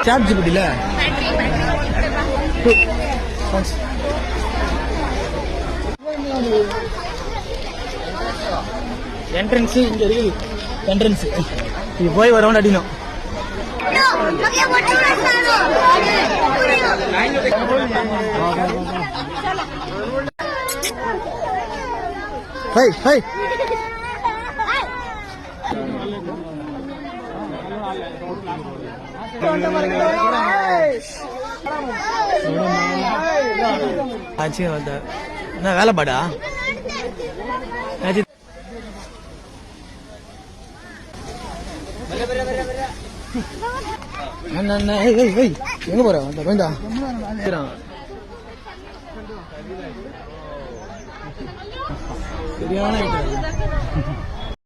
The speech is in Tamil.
சாட் ஜிபிடில என்ட்ரன்ஸ் இங்க இருக்கு. என்ட்ரன்ஸ் இது போய் வரவன் அடிக்கணும். ஹை ஹை ஆச்சு என்ன வேலை பாடா எங்க போற வேண்டா சரியான